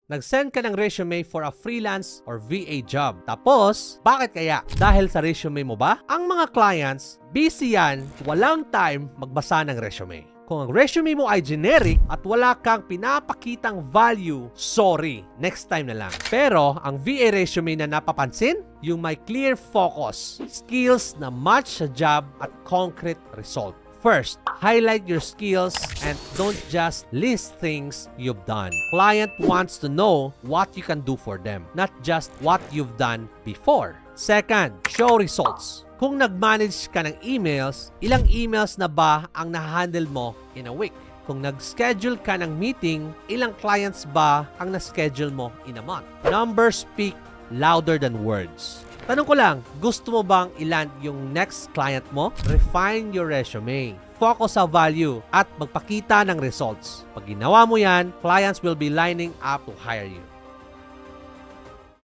Nag-send ka ng resume for a freelance or VA job. Tapos, bakit kaya? Dahil sa resume mo ba? Ang mga clients, busy yan, walang time magbasa ng resume. Kung ang resume mo ay generic at wala kang pinapakitang value, sorry, next time na lang. Pero ang VA resume na napapansin, yung may clear focus, skills na match sa job at concrete result. First, highlight your skills and don't just list things you've done. Client wants to know what you can do for them, not just what you've done before. Second, show results. Kung nag-manage ka ng emails, ilang emails na ba ang na-handle mo in a week? Kung nag-schedule ka ng meeting, ilang clients ba ang na-schedule mo in a month? Numbers speak louder than words. Tanong ko lang, gusto mo bang iland yung next client mo? Refine your resume. Focus sa value at magpakita ng results. Pag ginawa mo yan, clients will be lining up to hire you.